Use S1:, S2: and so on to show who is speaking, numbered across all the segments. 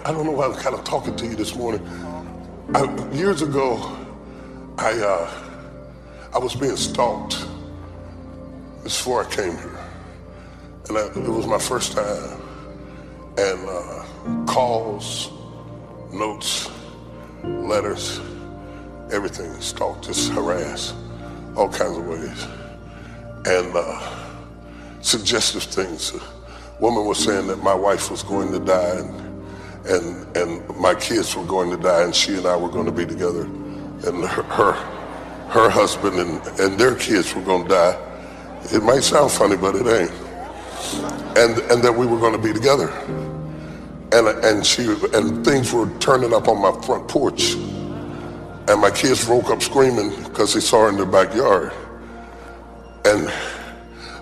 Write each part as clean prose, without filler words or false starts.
S1: I don't know why I'm kind of talking to you this morning. Years ago, I was being stalked before I came here. And it was my first time. And calls, notes, letters, everything, stalked, just harassed, all kinds of ways. And suggestive things. Woman was saying that my wife was going to die and my kids were going to die and she and I were going to be together, and her husband and their kids were going to die. It might sound funny, but it ain't. And that we were going to be together. And things were turning up on my front porch. And my kids woke up screaming because they saw her in their backyard. And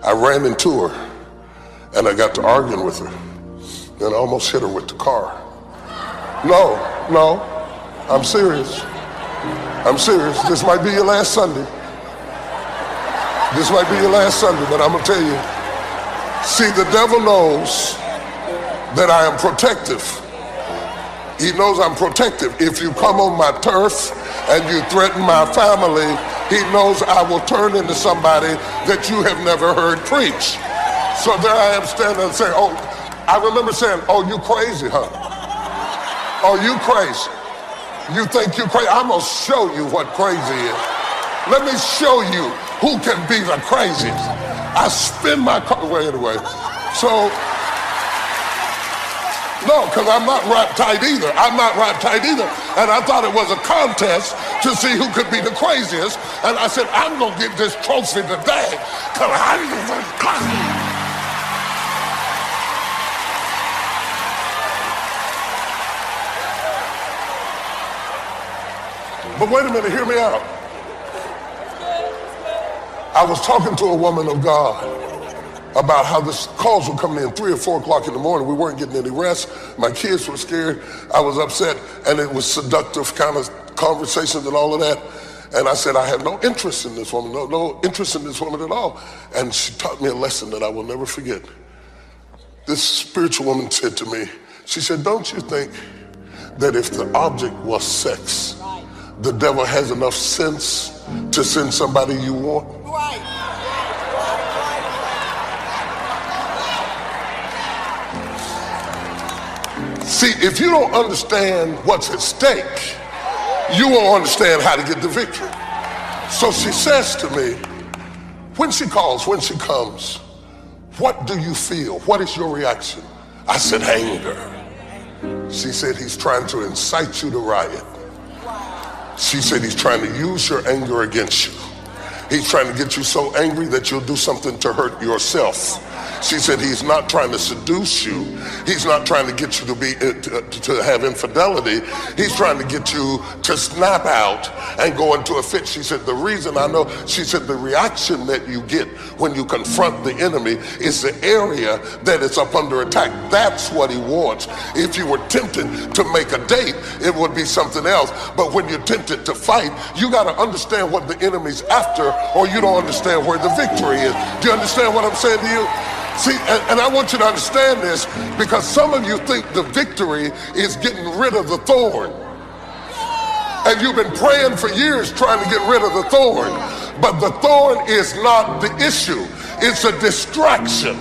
S1: I ran into her. And I got to arguing with her, and I almost hit her with the car. No, I'm serious. I'm serious. This might be your last Sunday. This might be your last Sunday, but I'm gonna tell you, see, the devil knows that I am protective. He knows I'm protective. If you come on my turf and you threaten my family, he knows I will turn into somebody that you have never heard preach. So there I am standing and saying, oh, I remember saying, oh, you crazy, huh? Oh, you crazy. You think you crazy? I'm gonna show you what crazy is. Let me show you who can be the craziest. I spin my car, well, anyway. So, no, because I'm not wrapped tight either. I'm not wrapped tight either. And I thought it was a contest to see who could be the craziest. And I said, I'm gonna get this trophy today, because I'm the crazy. But wait a minute, hear me out. I was talking to a woman of God about how the calls were coming in 3 or 4 o'clock in the morning. We weren't getting any rest. My kids were scared. I was upset, and it was seductive kind of conversations and all of that. And I said, I have no interest in this woman, no interest in this woman at all. And she taught me a lesson that I will never forget. This spiritual woman said to me, she said, don't you think that if the object was sex, the devil has enough sense to send somebody you want? Right. See, if you don't understand what's at stake, you won't understand how to get the victory. So she says to me, when she calls, when she comes, what do you feel? What is your reaction? I said, anger. She said, he's trying to incite you to riot. She said, he's trying to use your anger against you. He's trying to get you so angry that you'll do something to hurt yourself. She said, he's not trying to seduce you. He's not trying to get you to have infidelity. He's trying to get you to snap out and go into a fit. She said, the reason I know, she said, the reaction that you get when you confront the enemy is the area that is up under attack. That's what he wants. If you were tempted to make a date, it would be something else. But when you're tempted to fight, you got to understand what the enemy's after, or you don't understand where the victory is. Do you understand what I'm saying to you? See, and I want you to understand this, because some of you think the victory is getting rid of the thorn. And you've been praying for years trying to get rid of the thorn. But the thorn is not the issue. It's a distraction.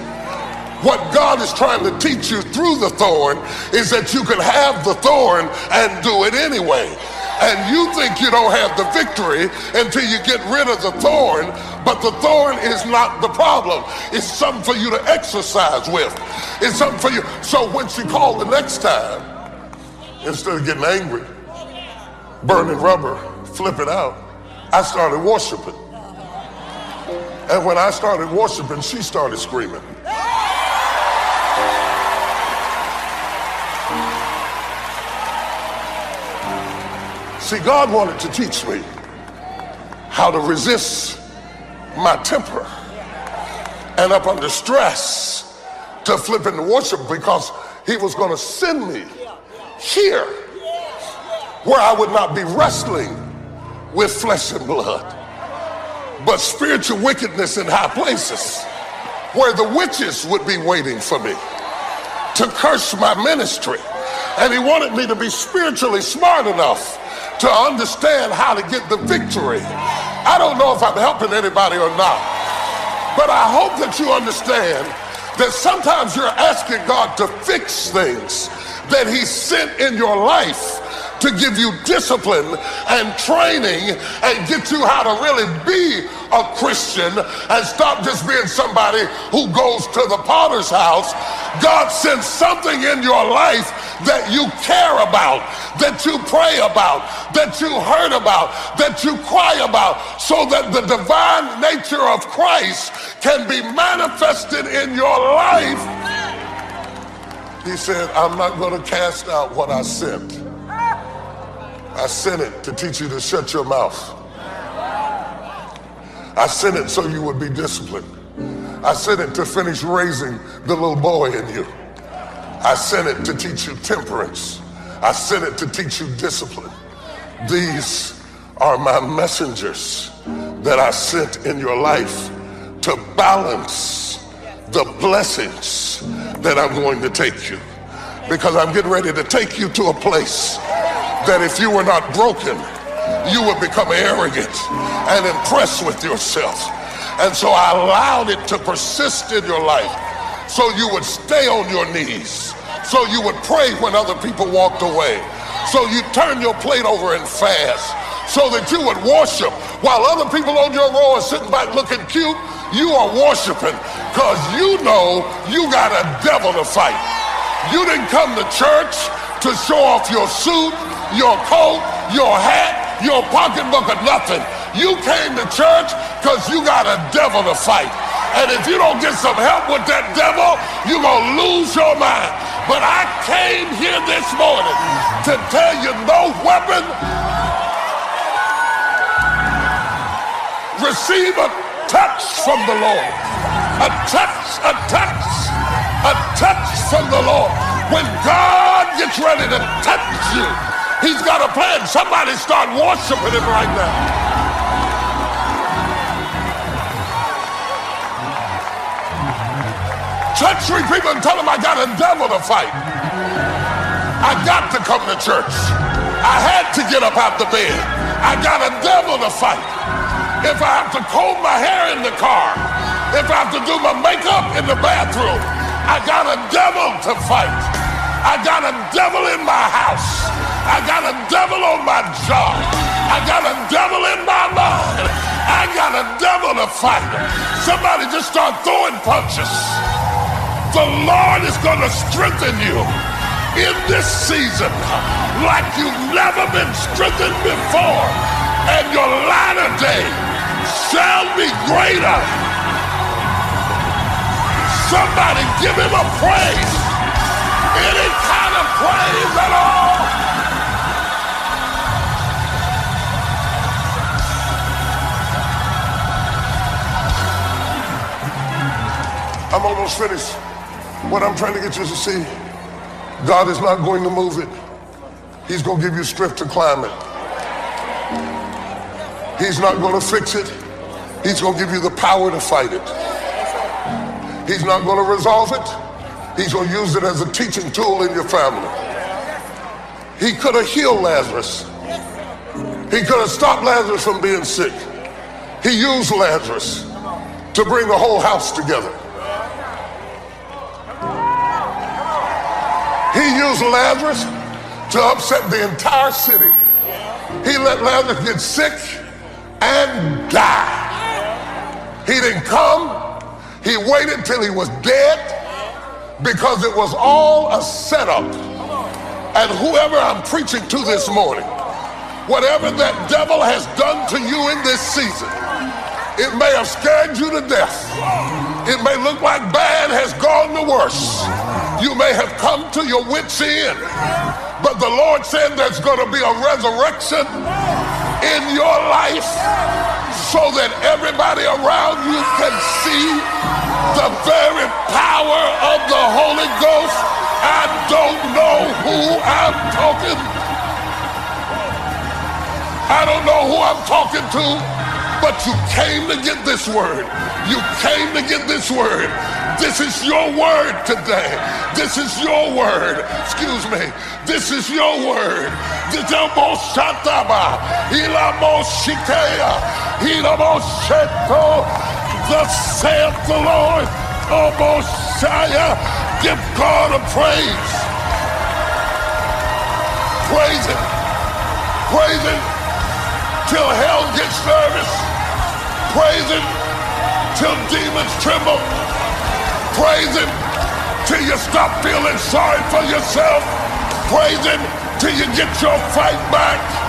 S1: What God is trying to teach you through the thorn is that you can have the thorn and do it anyway. And you think you don't have the victory until you get rid of the thorn, but the thorn is not the problem. It's something for you to exercise with. It's something for you. So when she called the next time, instead of getting angry, burning rubber, flipping out, I started worshiping. And when I started worshiping, she started screaming. See, God wanted to teach me how to resist my temper and up under stress to flip into worship, because he was going to send me here where I would not be wrestling with flesh and blood, but spiritual wickedness in high places, where the witches would be waiting for me to curse my ministry. And he wanted me to be spiritually smart enough to understand how to get the victory. I don't know if I'm helping anybody or not, but I hope that you understand that sometimes you're asking God to fix things that he sent in your life to give you discipline and training and get you how to really be a Christian and stop just being somebody who goes to the potter's house. God sends something in your life that you care about, that you pray about, that you hurt about, that you cry about, so that the divine nature of Christ can be manifested in your life. He said, I'm not going to cast out what I sent. I sent it to teach you to shut your mouth. I sent it so you would be disciplined. I sent it to finish raising the little boy in you. I sent it to teach you temperance. I sent it to teach you discipline. These are my messengers that I sent in your life to balance the blessings that I'm going to take you. Because I'm getting ready to take you to a place that if you were not broken, you would become arrogant and impressed with yourself. And so I allowed it to persist in your life so you would stay on your knees, so you would pray when other people walked away, so you turn your plate over and fast, so that you would worship while other people on your row are sitting back looking cute. You are worshiping because you know you got a devil to fight. You didn't come to church to show off your suit, your coat, your hat, your pocketbook, or nothing. You came to church because you got a devil to fight. And if you don't get some help with that devil, you're going to lose your mind. But I came here this morning to tell you no weapon. Receive a touch from the Lord. A touch, a touch, a touch from the Lord. When God gets ready to touch you, he's got a plan. Somebody start worshiping him right now. Touch three people and tell them I got a devil to fight. I got to come to church. I had to get up out the bed. I got a devil to fight. If I have to comb my hair in the car, if I have to do my makeup in the bathroom, I got a devil to fight. I got a devil in my house. I got a devil on my job. I got a devil in my mind. I got a devil to fight. Somebody just start throwing punches. The Lord is going to strengthen you in this season like you've never been strengthened before. And your latter day shall be greater. Somebody give him a praise. Any kind of praise at all. I'm almost finished. What I'm trying to get you to see, God is not going to move it. He's going to give you strength to climb it. He's not going to fix it. He's going to give you the power to fight it. He's not going to resolve it. He's going to use it as a teaching tool in your family. He could have healed Lazarus. He could have stopped Lazarus from being sick. He used Lazarus to bring the whole house together. He used Lazarus to upset the entire city. He let Lazarus get sick and die. He didn't come. He waited till he was dead because it was all a setup. And whoever I'm preaching to this morning, whatever that devil has done to you in this season, it may have scared you to death. It may look like bad has gone to worse. You may have come to your wit's end. But the Lord said there's going to be a resurrection in your life so that everybody around and see the very power of the Holy Ghost. I don't know who I'm talking. I don't know who I'm talking to, but you came to get this word. You came to get this word. This is your word today. This is your word. Excuse me. This is your word. Thus saith the Lord. Oh, Messiah, give God a praise. Praise Him. Praise Him till hell gets nervous. Praise Him till demons tremble. Praise Him till you stop feeling sorry for yourself. Praise Him till you get your fight back.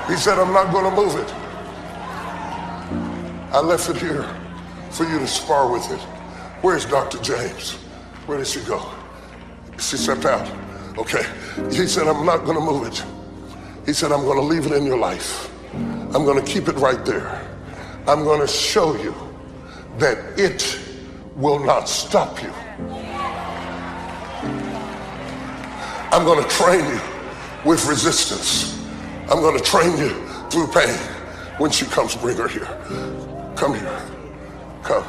S1: He said, I'm not going to move it. I left it here for you to spar with it. Where's Dr. James? Where did she go? She stepped out. Okay. He said, I'm not going to move it. He said, I'm going to leave it in your life. I'm going to keep it right there. I'm going to show you that it will not stop you. I'm going to train you with resistance. I'm going to train you through pain. When she comes, bring her here. Come here. Come.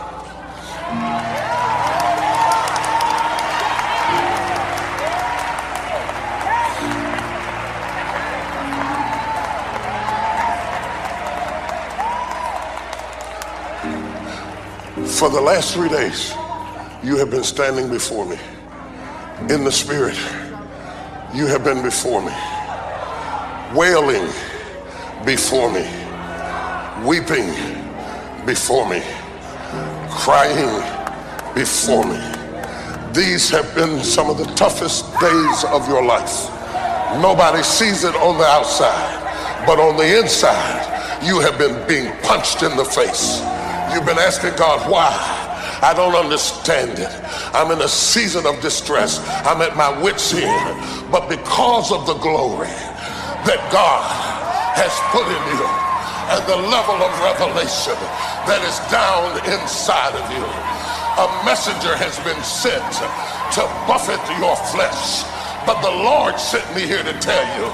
S1: For the last 3 days, you have been standing before me. In the spirit, you have been before me. Wailing before me, weeping before me, crying before me. These have been some of the toughest days of your life. Nobody sees it on the outside, but on the inside, you have been being punched in the face. You've been asking God, why? I don't understand it. I'm in a season of distress. I'm at my wit's end. But because of the glory that God has put in you and the level of revelation that is down inside of you, a messenger has been sent to buffet your flesh. But the Lord sent me here to tell you,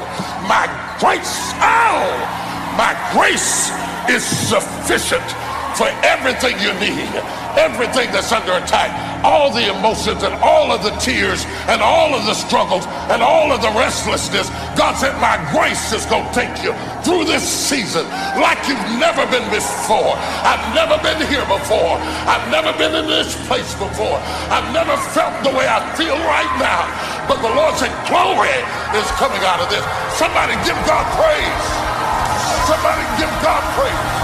S1: my grace, my grace is sufficient for everything you need, everything that's under attack, all the emotions and all of the tears and all of the struggles and all of the restlessness. God said, my grace is going to take you through this season like you've never been before. I've never been here before. I've never been in this place before. I've never felt the way I feel right now. But the Lord said, glory is coming out of this. Somebody give God praise. Somebody give God praise.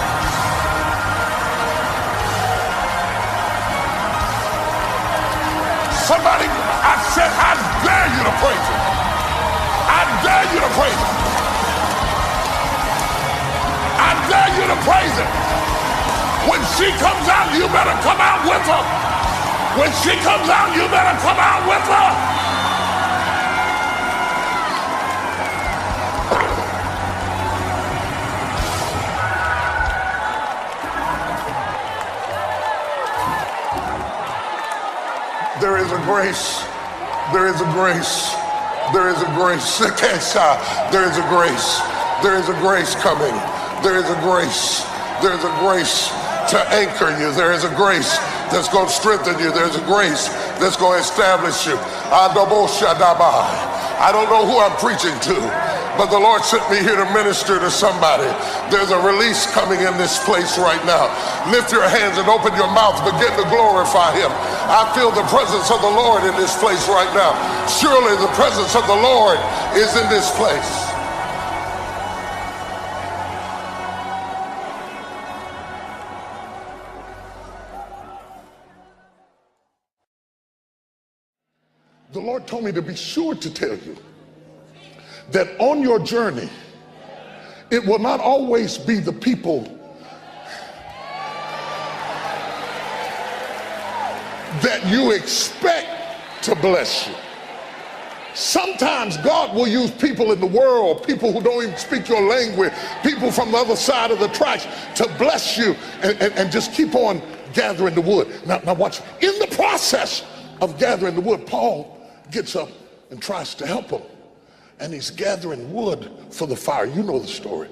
S1: Somebody, I said, I dare you to praise Him. I dare you to praise Him. I dare you to praise Him. When she comes out, you better come out with her. When she comes out, you better come out with her. There is a grace. There is a grace. There is a grace. There is a grace. There is a grace coming. There is a grace. There is a grace to anchor you. There is a grace that's going to strengthen you. There's a grace that's going to establish you. I don't know who I'm preaching to, but the Lord sent me here to minister to somebody. There's a release coming in this place right now. Lift your hands and open your mouth. Begin to glorify Him. I feel the presence of the Lord in this place right now. Surely the presence of the Lord is in this place. The Lord told me to be sure to tell you that on your journey, it will not always be the people that you expect to bless you. Sometimes God will use people in the world, people who don't even speak your language, people from the other side of the tracks to bless you and just keep on gathering the wood. Now watch, in the process of gathering the wood, Paul gets up and tries to help him. And he's gathering wood for the fire. You know the story.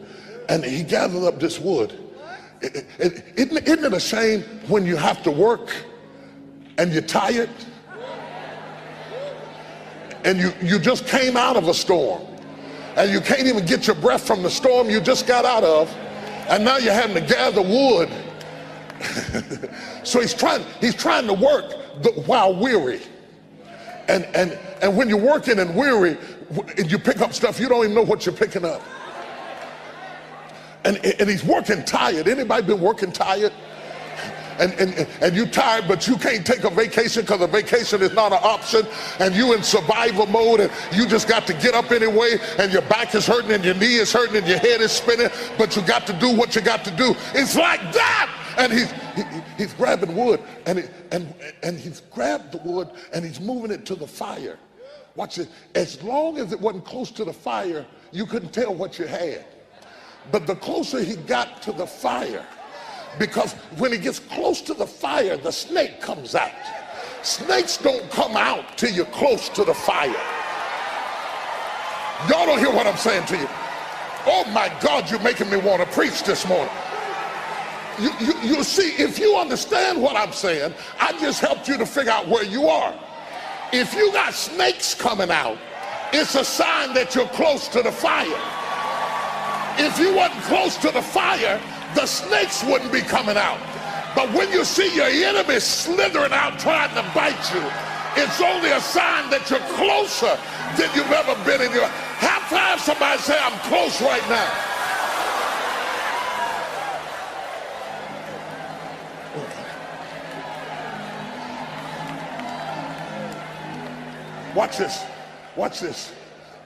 S1: And he gathered up this wood. Isn't it a shame when you have to work and you're tired? And you just came out of a storm. And you can't even get your breath from the storm you just got out of. And now you're having to gather wood. So he's trying to work while weary. And when you're working and weary, and you pick up stuff, you don't even know what you're picking up. And he's working tired. Anybody been working tired? And you tired, but you can't take a vacation because a vacation is not an option, and you in survival mode, and you just got to get up anyway, and your back is hurting, and your knee is hurting, and your head is spinning, but you got to do what you got to do. It's like that. And he's grabbing wood, and he's grabbed the wood, and he's moving it to the fire. Watch it. As long as it wasn't close to the fire, you couldn't tell what you had. But the closer he got to the fire, because when he gets close to the fire, the snake comes out. Snakes don't come out till you're close to the fire. Y'all don't hear what I'm saying to you. Oh my God, you're making me want to preach this morning. You see, if you understand what I'm saying, I just helped you to figure out where you are. If you got snakes coming out, it's a sign that you're close to the fire. If you wasn't close to the fire, the snakes wouldn't be coming out. But when you see your enemy slithering out trying to bite you, it's only a sign that you're closer than you've ever been in your. Half time somebody say, I'm close right now. Watch this. Watch this.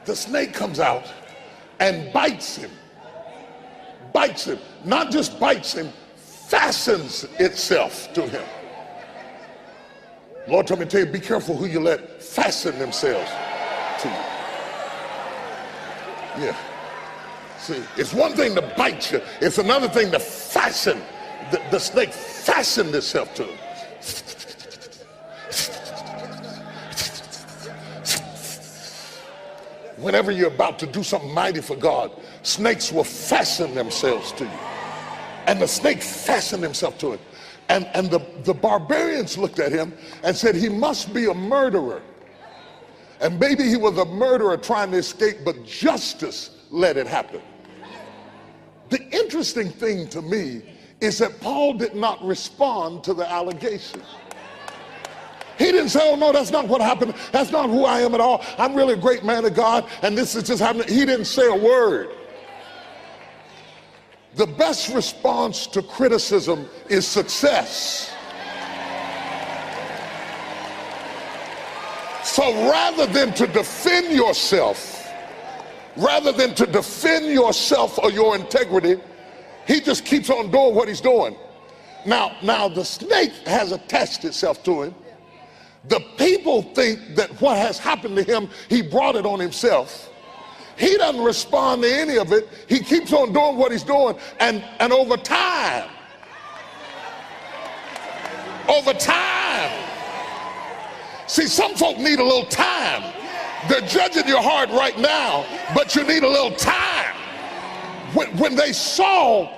S1: The snake comes out and bites him. Bites him. Not just bites him, fastens itself to him. Lord told me to tell you, be careful who you let fasten themselves to you. Yeah. See, it's one thing to bite you. It's another thing to fasten. The snake fastened itself to him. Whenever you're about to do something mighty for God, snakes will fasten themselves to you. And the snake fastened himself to it. And the barbarians looked at him and said, he must be a murderer. And maybe he was a murderer trying to escape, but justice let it happen. The interesting thing to me is that Paul did not respond to the allegation. He didn't say, oh no, that's not what happened. That's not who I am at all. I'm really a great man of God, and this is just happening. He didn't say a word. The best response to criticism is success. So rather than to defend yourself or your integrity, he just keeps on doing what he's doing. Now the snake has attached itself to him. The people think that what has happened to him, he brought it on himself. He doesn't respond to any of it. He keeps on doing what he's doing. And over time, see, some folk need a little time. They're judging your heart right now, but you need a little time. When they saw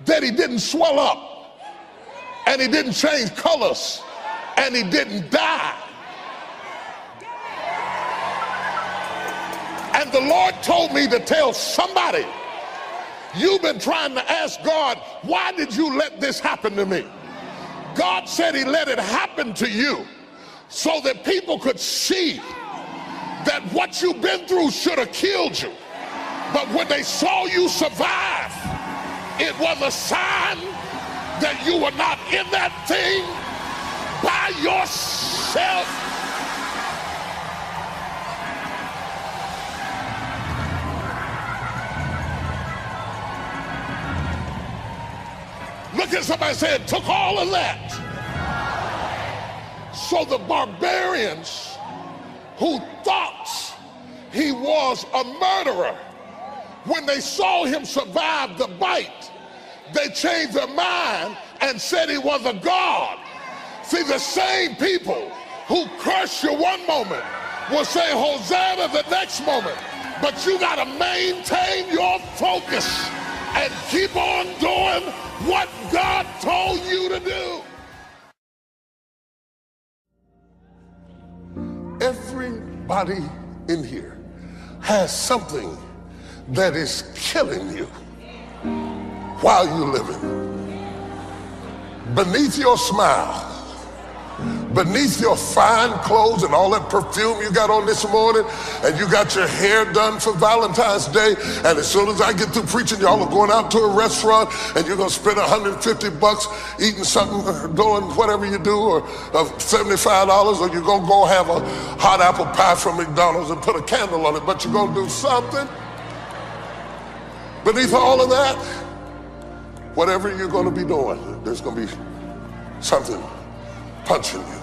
S1: that he didn't swell up, and he didn't change colors, and he didn't die. And the Lord told me to tell somebody, you've been trying to ask God, why did you let this happen to me? God said he let it happen to you so that people could see that what you've been through should have killed you. But when they saw you survive, it was a sign that you were not in that thing by yourself. Look at somebody and say, it took all of that. So the barbarians who thought he was a murderer, when they saw him survive the bite, they changed their mind and said he was a god. See, the same people who crush you one moment will say Hosanna the next moment. But you got to maintain your focus and keep on doing what God told you to do. Everybody in here has something that is killing you while you're living. Beneath your smile, beneath your fine clothes and all that perfume you got on this morning, and you got your hair done for Valentine's Day, and as soon as I get through preaching, y'all are going out to a restaurant and you're gonna spend $150 eating something, doing whatever you do, or $75, or you're gonna go have a hot apple pie from McDonald's and put a candle on it, but you're gonna do something. Beneath all of that, whatever you're gonna be doing, there's gonna be something punching you.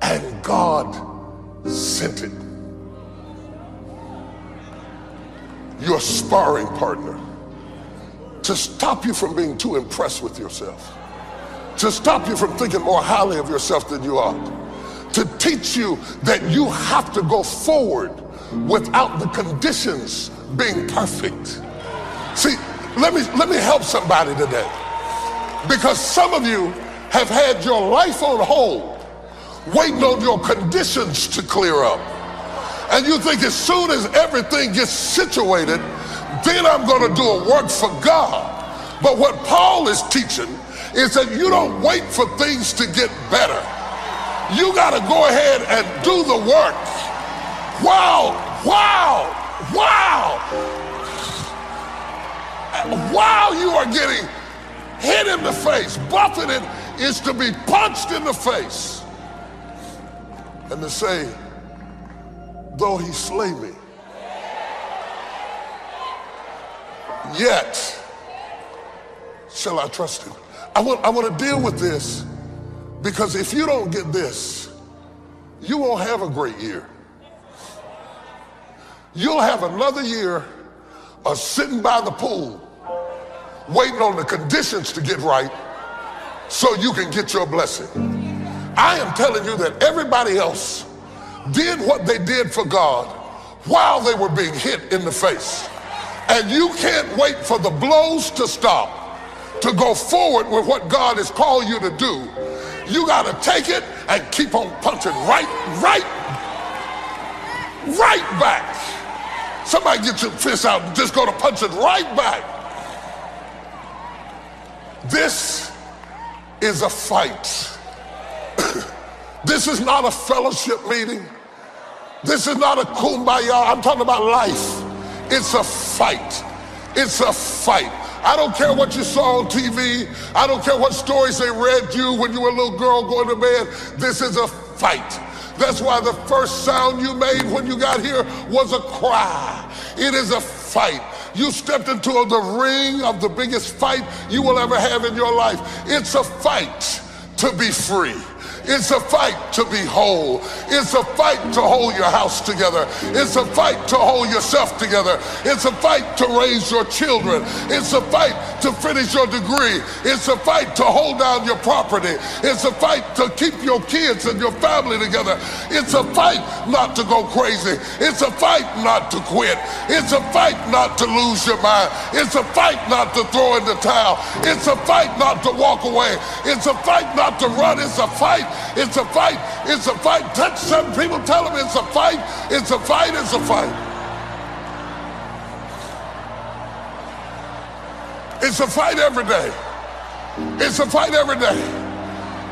S1: And God sent it. Your sparring partner to stop you from being too impressed with yourself, to stop you from thinking more highly of yourself than you ought, to teach you that you have to go forward without the conditions being perfect. See, let me help somebody today, because some of you have had your life on hold, waiting on your conditions to clear up. And you think as soon as everything gets situated, then I'm going to do a work for God. But what Paul is teaching is that you don't wait for things to get better. You got to go ahead and do the work. While you are getting hit in the face, buffeted is to be punched in the face and to say, though he slay me, yet shall I trust him. I want to deal with this, because if you don't get this, you won't have a great year. You'll have another year of sitting by the pool, waiting on the conditions to get right so you can get your blessing. I am telling you that everybody else did what they did for God while they were being hit in the face. And you can't wait for the blows to stop to go forward with what God has called you to do. You got to take it and keep on punching right back. Somebody get your fist out and just go to punch it right back. This is a fight. This is not a fellowship meeting. This is not a kumbaya. I'm talking about life. It's a fight. It's a fight. I don't care what you saw on TV. I don't care what stories they read you when you were a little girl going to bed. This is a fight. That's why the first sound you made when you got here was a cry. It is a fight. You stepped into the ring of the biggest fight you will ever have in your life. It's a fight to be free. It's a fight to be whole. It's a fight to hold your house together. It's a fight to hold yourself together. It's a fight to raise your children. It's a fight to finish your degree. It's a fight to hold down your property. It's a fight to keep your kids and your family together. It's a fight not to go crazy. It's a fight not to quit. It's a fight not to lose your mind. It's a fight not to throw in the towel. It's a fight not to walk away. It's a fight not to run. It's a fight. It's a fight. It's a fight. Touch some people, tell them it's a fight. It's a fight. It's a fight. It's a fight every day. It's a fight every day.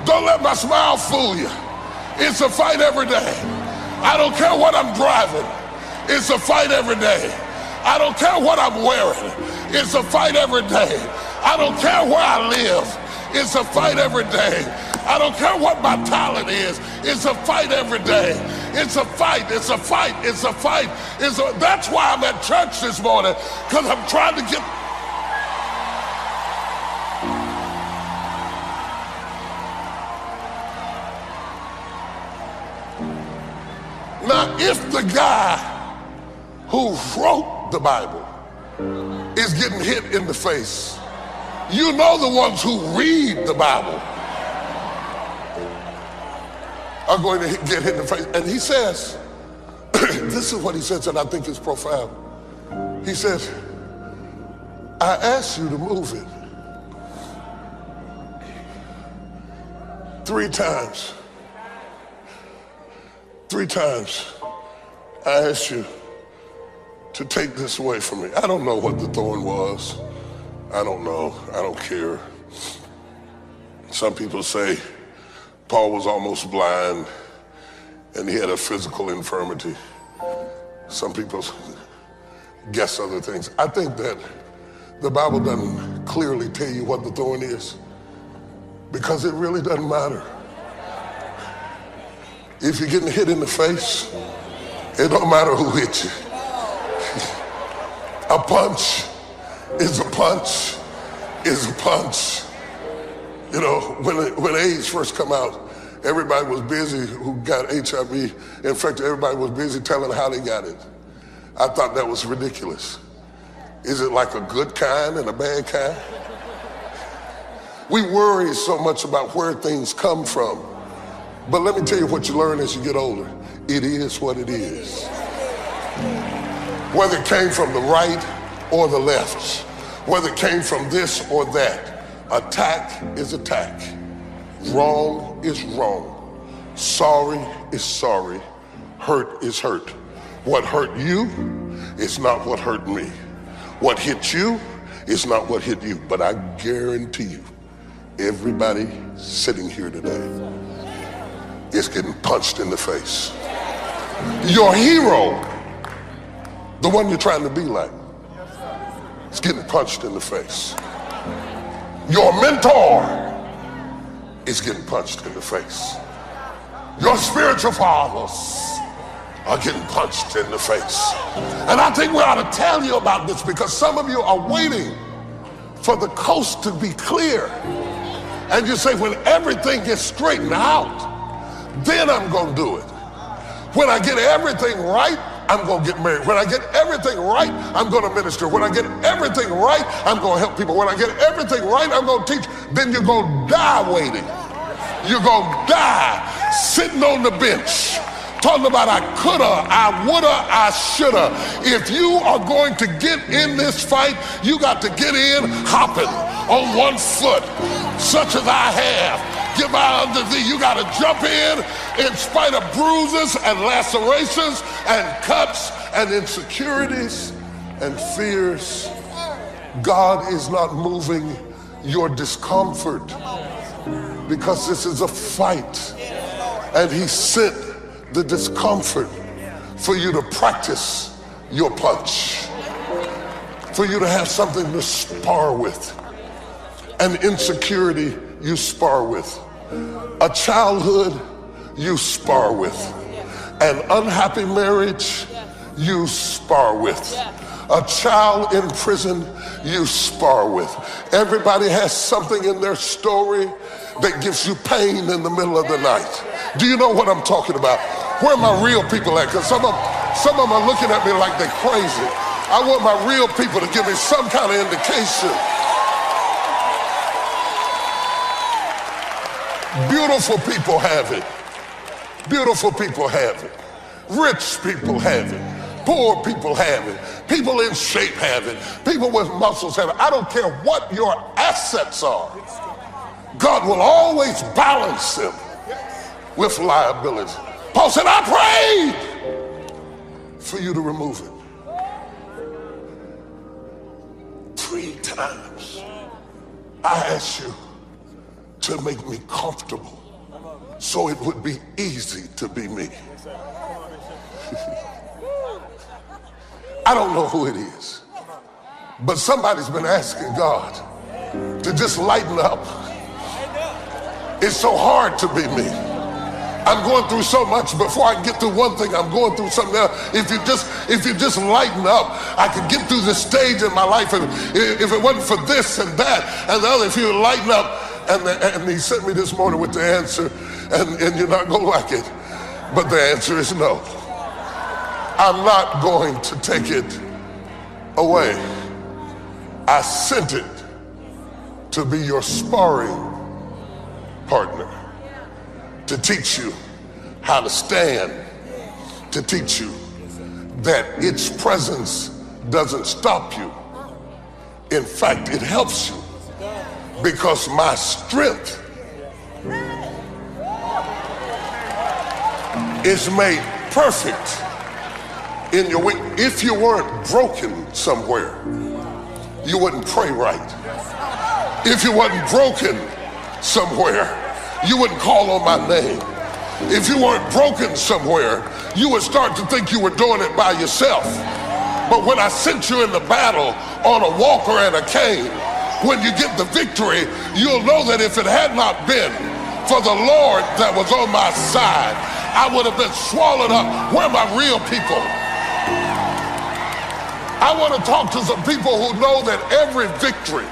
S1: Don't let my smile fool you. It's a fight every day. I don't care what I'm driving. It's a fight every day. I don't care what I'm wearing. It's a fight every day. I don't care where I live. It's a fight every day. I don't care what my talent is. It's a fight every day. It's a fight. It's a fight. It's a fight. That's why I'm at church this morning, because I'm trying to get. Now, if the guy who wrote the Bible is getting hit in the face, you know the ones who read the Bible are going to get hit in the face. And he says, this is what he says, and I think it's profound. He says, I asked you to move it 3 times. 3 times I asked you to take this away from me. I don't know what the thorn was. I don't know. I don't care. Some people say Paul was almost blind and he had a physical infirmity. Some people guess other things. I think that the Bible doesn't clearly tell you what the thorn is because it really doesn't matter. If you're getting hit in the face, it don't matter who hit you. A punch is a punch is a punch. You know, when AIDS first come out, everybody was busy who got HIV infected. Everybody was busy telling how they got it. I thought that was ridiculous. Is it like a good kind and a bad kind? We worry so much about where things come from. But let me tell you what you learn as you get older. It is what it is. Whether it came from the right or the left, whether it came from this or that, attack is attack. Wrong is wrong. Sorry is sorry. Hurt is hurt. What hurt you is not what hurt me. What hit you is not what hit you. But I guarantee you, everybody sitting here today is getting punched in the face. Your hero, the one you're trying to be like, is getting punched in the face. Your mentor is getting punched in the face. Your spiritual fathers are getting punched in the face. And I think we ought to tell you about this because some of you are waiting for the coast to be clear. And you say, when everything gets straightened out, then I'm going to do it. When I get everything right, I'm going to get married. When I get everything right, I'm going to minister. When I get everything right, I'm going to help people. When I get everything right, I'm going to teach. Then you're going to die waiting. You're going to die sitting on the bench talking about I coulda, I woulda, I shoulda. If you are going to get in this fight, you got to get in hopping on one foot, such as I have. Give out unto thee. You got to jump in spite of bruises and lacerations and cuts and insecurities and fears. God is not moving your discomfort because this is a fight. And he sent the discomfort for you to practice your punch, for you to have something to spar with. An insecurity you spar with. A childhood you spar with. An unhappy marriage you spar with. A child in prison you spar with. Everybody has something in their story that gives you pain in the middle of the night. Do you know what I'm talking about? Where are my real people at? Because some of them are looking at me like they're crazy. I want my real people to give me some kind of indication. Beautiful people have it. Beautiful people have it. Rich people have it. Poor people have it. People in shape have it. People with muscles have it. I don't care what your assets are. God will always balance them with liability. Paul said, I prayed for you to remove it. 3 times I asked you to make me comfortable so it would be easy to be me. I don't know who it is, but somebody's been asking God to just lighten up. It's so hard to be me. I'm going through so much. Before I get through one thing, I'm going through something else. If you just lighten up, I could get through this stage in my life. And if it wasn't for this and that and the other, if you would lighten up. And he sent me this morning with the answer, and you're not gonna like it, but the answer is no. I'm not going to take it away. I sent it to be your sparring partner, to teach you how to stand, to teach you that its presence doesn't stop you. In fact, it helps you, because my strength is made perfect in your weak. If you weren't broken somewhere, you wouldn't pray right. If you wasn't broken somewhere, you wouldn't call on my name. If you weren't broken somewhere, you would start to think you were doing it by yourself. But when I sent you in the battle on a walker and a cane, when you get the victory, you'll know that if it had not been for the Lord that was on my side, I would have been swallowed up. Where are my real people? I want to talk to some people who know that every victory,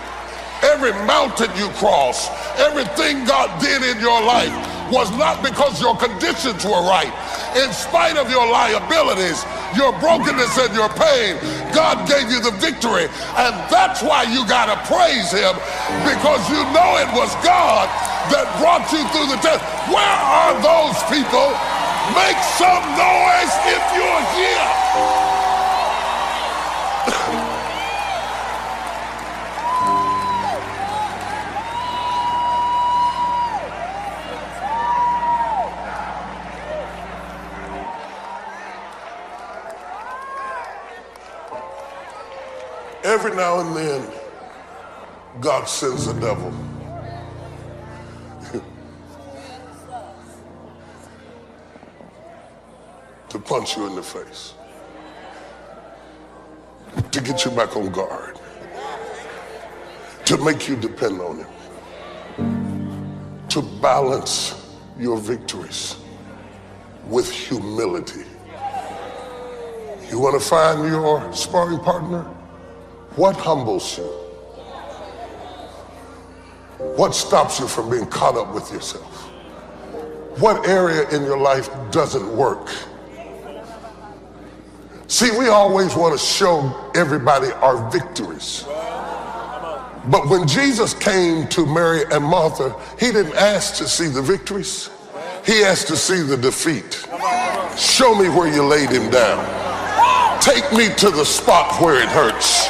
S1: every mountain you cross, everything God did in your life was not because your conditions were right. In spite of your liabilities, your brokenness and your pain, God gave you the victory. And that's why you got to praise him, because you know it was God that brought you through the test. Where are those people? Make some noise if you're here. Every now and then, God sends a devil. To punch you in the face. To get you back on guard. To make you depend on him. To balance your victories with humility. You want to find your sparring partner? What humbles you? What stops you from being caught up with yourself? What area in your life doesn't work? See, we always want to show everybody our victories. But when Jesus came to Mary and Martha, he didn't ask to see the victories. He asked to see the defeat. Show me where you laid him down. Take me to the spot where it hurts.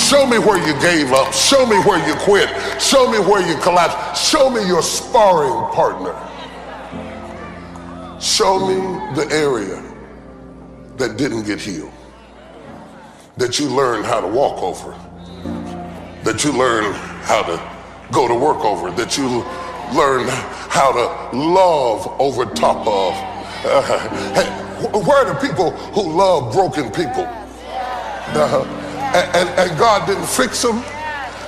S1: Show me where you gave up. Show me where you quit. Show me where you collapsed. Show me your sparring partner. Show me the area that didn't get healed, that you learned how to walk over, that you learned how to go to work over, that you learned how to love over top of. Hey, where are the people who love broken people? And God didn't fix them,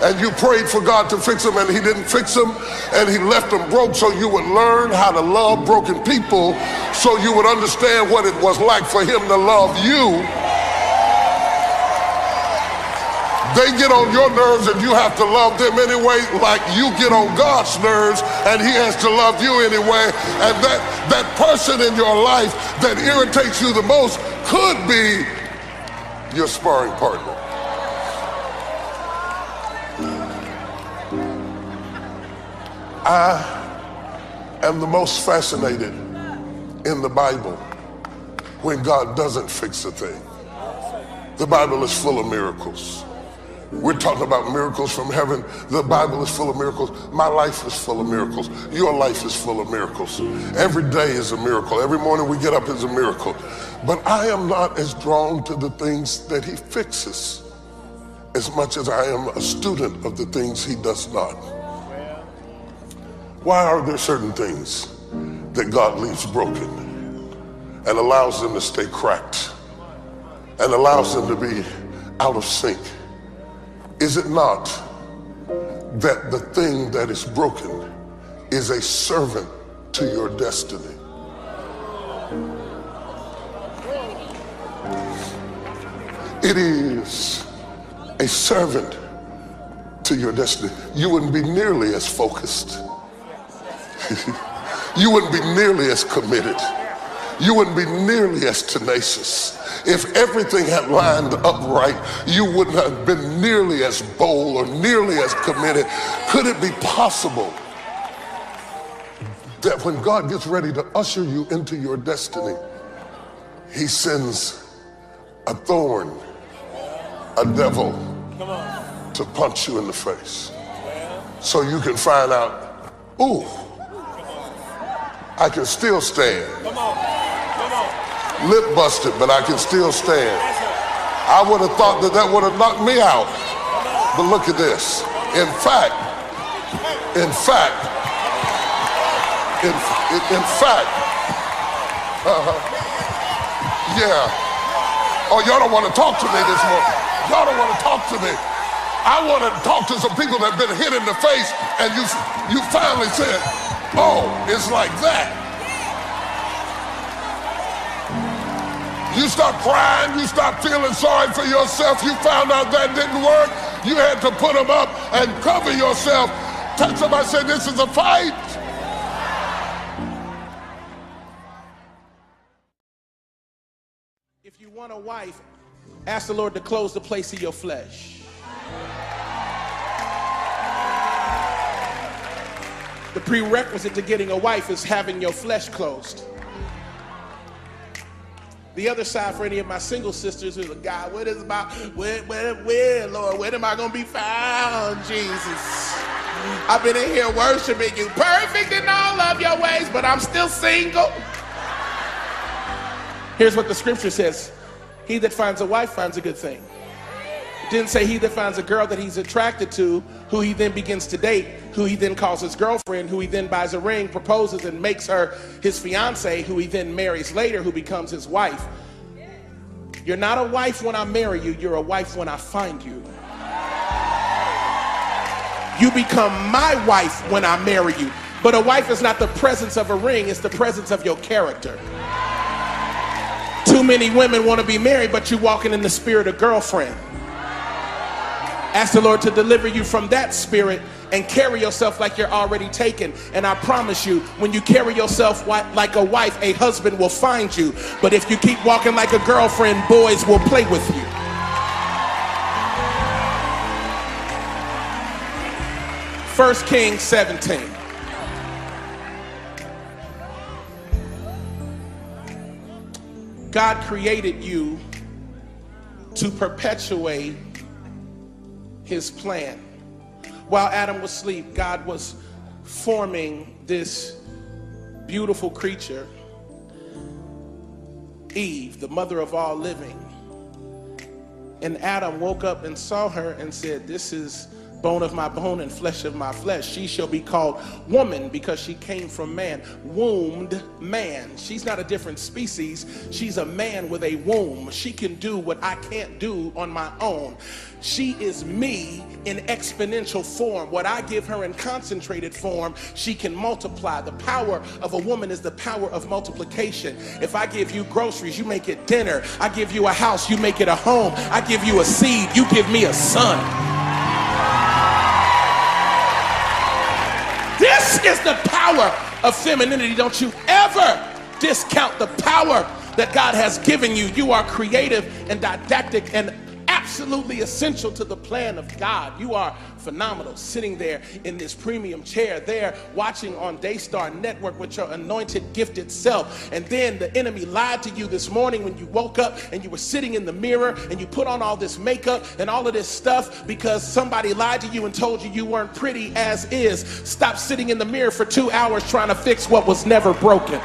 S1: and you prayed for God to fix them, and he didn't fix them, and he left them broke, so you would learn how to love broken people, so you would understand what it was like for him to love you. They get on your nerves, and you have to love them anyway, like you get on God's nerves, and he has to love you anyway. And that person in your life that irritates you the most could be your sparring partner. I am the most fascinated in the Bible when God doesn't fix a thing. The Bible is full of miracles. We're talking about miracles from heaven. The Bible is full of miracles. My life is full of miracles. Your life is full of miracles. Every day is a miracle. Every morning we get up is a miracle. But I am not as drawn to the things that he fixes as much as I am a student of the things he does not. Why are there certain things that God leaves broken and allows them to stay cracked and allows them to be out of sync? Is it not that the thing that is broken is a servant to your destiny? It is a servant to your destiny. You wouldn't be nearly as focused. You wouldn't be nearly as committed. you wouldn't be nearly as tenacious. If everything had lined up right, you wouldn't have been nearly as bold or nearly as committed. Could it be possible that when God gets ready to usher you into your destiny, he sends a thorn, a devil, to punch you in the face so you can find out, ooh, I can still stand. Lip busted, but I can still stand. I would have thought that would have knocked me out. But look at this. In fact, yeah. Oh, y'all don't want to talk to me this morning. Y'all don't want to talk to me. I want to talk to some people that have been hit in the face and you finally said, oh, it's like that. You start crying, you start feeling sorry for yourself. You found out that didn't work. You had to put them up and cover yourself. Touch somebody, say, this is a fight.
S2: If you want a wife, ask the Lord to close the place of your flesh. The prerequisite to getting a wife is having your flesh closed. The other side for any of my single sisters is, God, where Lord, when am I going to be found, Jesus? I've been in here worshiping you, perfect in all of your ways, but I'm still single. Here's what the scripture says. He that finds a wife finds a good thing. It didn't say he that finds a girl that he's attracted to, who he then begins to date, who he then calls his girlfriend, who he then buys a ring, proposes, and makes her his fiance, who he then marries later, who becomes his wife. You're not a wife when I marry you, you're a wife when I find you. You become my wife when I marry you. But a wife is not the presence of a ring, it's the presence of your character. Too many women want to be married, but you're walking in the spirit of girlfriend. Ask the Lord to deliver you from that spirit and carry yourself like you're already taken. And I promise you, when you carry yourself like a wife, a husband will find you. But if you keep walking like a girlfriend, boys will play with you. First Kings 17. God created you to perpetuate his plan. While Adam was asleep, God was forming this beautiful creature, Eve, the mother of all living. And Adam woke up and saw her and said, this is bone of my bone and flesh of my flesh. She shall be called woman because she came from man. Wombed man. She's not a different species. She's a man with a womb. She can do what I can't do on my own. She is me in exponential form. What I give her in concentrated form, she can multiply. The power of a woman is the power of multiplication. If I give you groceries, you make it dinner. I give you a house, you make it a home. I give you a seed, you give me a son. This is the power of femininity. Don't you ever discount the power that God has given you. You are creative and didactic and absolutely essential to the plan of God. You are phenomenal, sitting there in this premium chair there, watching on Daystar Network with your anointed, gifted self. And then the enemy lied to you this morning when you woke up and you were sitting in the mirror and you put on all this makeup and all of this stuff because somebody lied to you and told you you weren't pretty as is. Stop sitting in the mirror for 2 hours trying to fix what was never broken.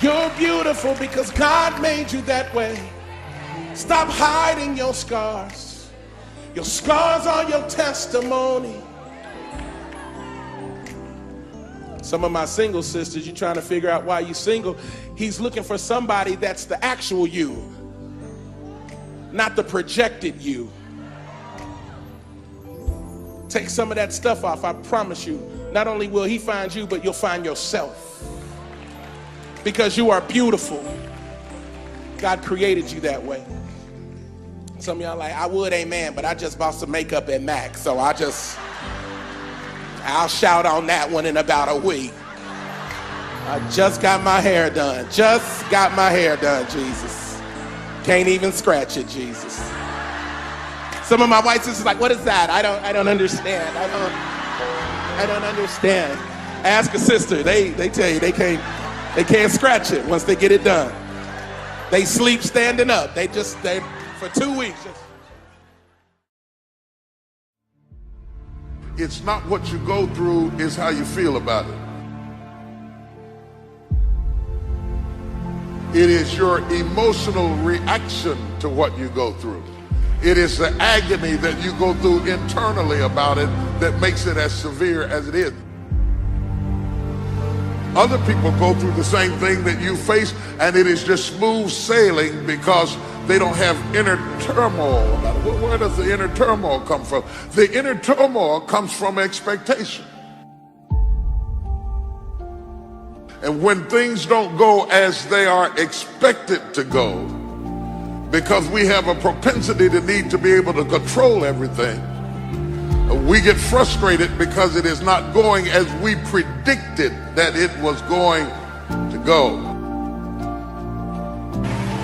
S2: You're beautiful because God made you that way. Stop hiding your scars. Your scars are your testimony. Some of my single sisters, you're trying to figure out why you're single. He's looking for somebody that's the actual you, not the projected you. Take some of that stuff off. I promise you, not only will he find you, but you'll find yourself. Because you are beautiful. God created you that way. Some of y'all like, I would, amen, but I just bought some makeup at MAC, so I I'll shout on that one in about a week. I just got my hair done. Just got my hair done, Jesus. Can't even scratch it, Jesus. Some of my white sisters like, what is that? I don't understand. I don't understand. Ask a sister. They tell you they can't scratch it once they get it done. They sleep standing up. They for 2 weeks.
S1: It's not what you go through, it's how you feel about it. It is your emotional reaction to what you go through. It is the agony that you go through internally about it that makes it as severe as it is. Other people go through the same thing that you face, and it is just smooth sailing because they don't have inner turmoil about it. Where does the inner turmoil come from? The inner turmoil comes from expectation. And when things don't go as they are expected to go, because we have a propensity to need to be able to control everything, we get frustrated because it is not going as we predicted that it was going to go.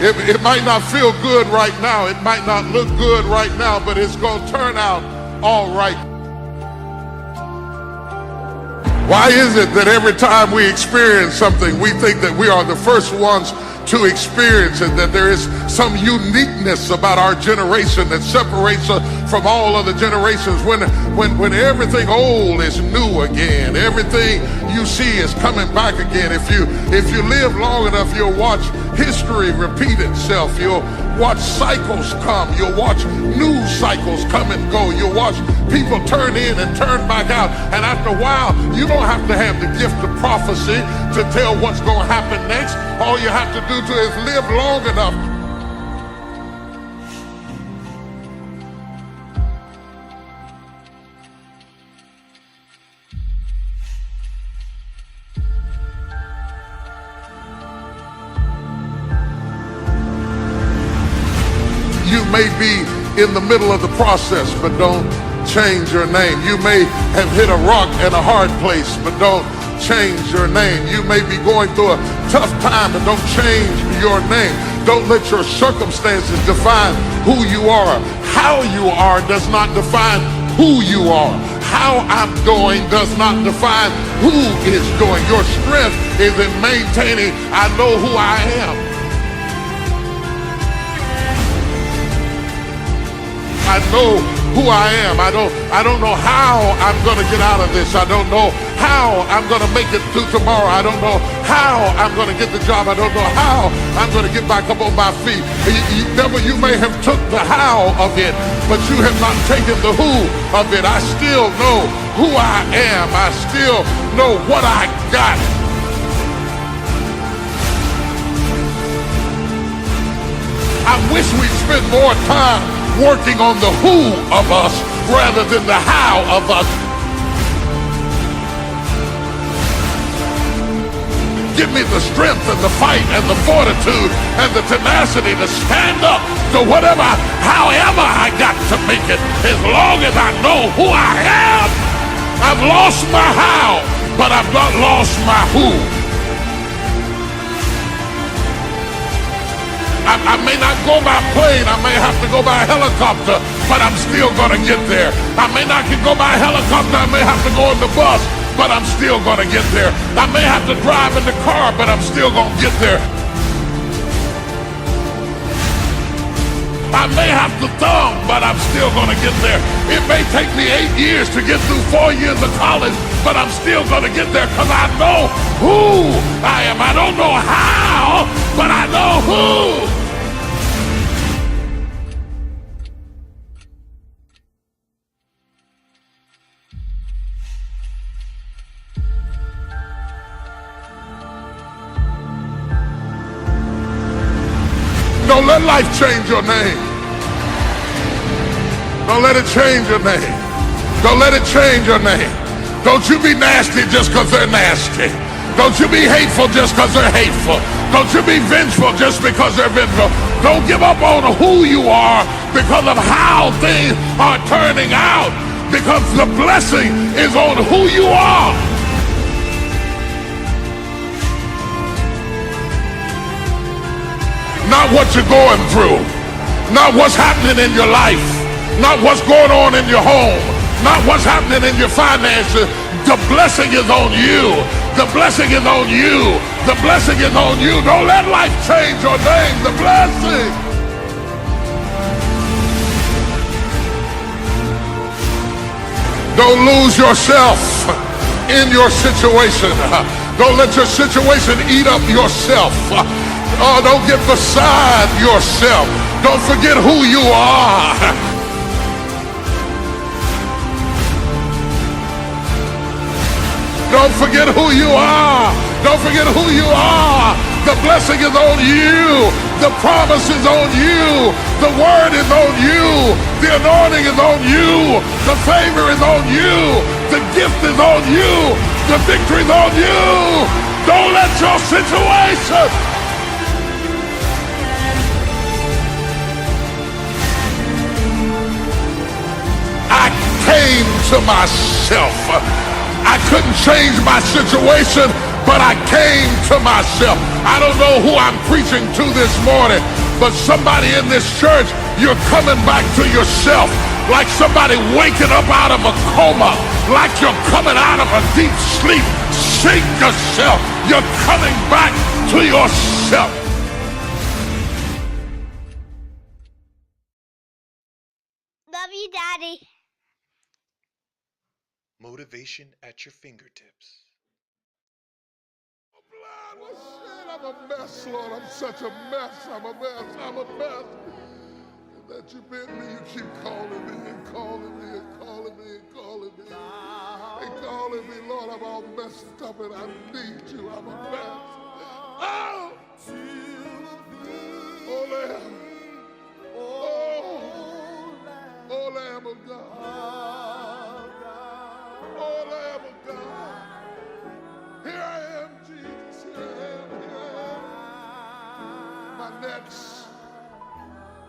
S1: It might not feel good right now, it might not look good right now, but it's going to turn out all right. Why is it that every time we experience something, we think that we are the first ones to experience it, that there is some uniqueness about our generation that separates us from all other generations, when everything old is new again, everything you see is coming back again. If you live long enough, you'll watch history repeat itself. You'll watch cycles come. You'll watch news cycles come and go. You'll watch people turn in and turn back out. And after a while, you don't have to have the gift of prophecy to tell what's going to happen next. All you have to do is live long enough. You may be in the middle of the process, but don't change your name. You may have hit a rock and a hard place, but don't change your name. You may be going through a tough time, but don't change your name. Don't let your circumstances define who you are. How you are does not define who you are. How I'm doing does not define who is doing. Your strength is in maintaining, I know who I am. I know who I am. I don't know how I'm going to get out of this. I don't know how I'm going to make it through tomorrow. I don't know how I'm going to get the job. I don't know how I'm going to get back up on my feet. You may have took the how of it, but you have not taken the who of it. I still know who I am. I still know what I got. I wish we'd spend more time working on the who of us rather than the how of us. Give me the strength and the fight and the fortitude and the tenacity to stand up to whatever, however I got to make it, as long as I know who I am. I've lost my how, but I've not lost my who. I may not go by plane, I may have to go by helicopter, but I'm still gonna get there. I may not go by helicopter, I may have to go on the bus, but I'm still gonna get there. I may have to drive in the car, but I'm still gonna get there. I may have to thumb, but I'm still gonna get there. It may take me 8 years to get through 4 years of college, but I'm still gonna get there because I know who I am. I don't know how, but I know who. Don't let life change your name. Don't let it change your name. Don't let it change your name. Don't you be nasty just because they're nasty. Don't you be hateful just because they're hateful. Don't you be vengeful just because they're vengeful. Don't give up on who you are because of how things are turning out. because the blessing is on who you are. Not what you're going through, not what's happening in your life, not what's going on in your home, not what's happening in your finances. The blessing is on you. The blessing is on you. The blessing is on you. Don't let life change your name. The blessing. Don't lose yourself in your situation. Don't let your situation eat up yourself. Oh, don't get beside yourself. Don't forget who you are. Don't forget who you are. Don't forget who you are. The blessing is on you. The promise is on you. The word is on you. The anointing is on you. The favor is on you. The gift is on you. The victory is on you. Don't let your situation came to myself. I couldn't change my situation, but I came to myself. I don't know who I'm preaching to this morning, but somebody in this church, you're coming back to yourself, like somebody waking up out of a coma, like you're coming out of a deep sleep. Shake yourself. You're coming back to yourself.
S3: Love you, Daddy.
S4: Motivation at your fingertips.
S1: I'm a mess, Lord. I'm such a mess. I'm a mess. I'm a mess. That you bid me, you keep calling me and calling me and calling me and calling me and calling me. Lord, I'm all messed up and I need you. I'm a mess. Oh! Oh, Lamb. Oh, Lamb of God. Oh, Lamb of God. Here I am, Jesus. Here I am.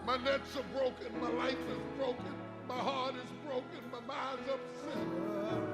S1: My nets are broken. My life is broken. My heart is broken. My mind's upset.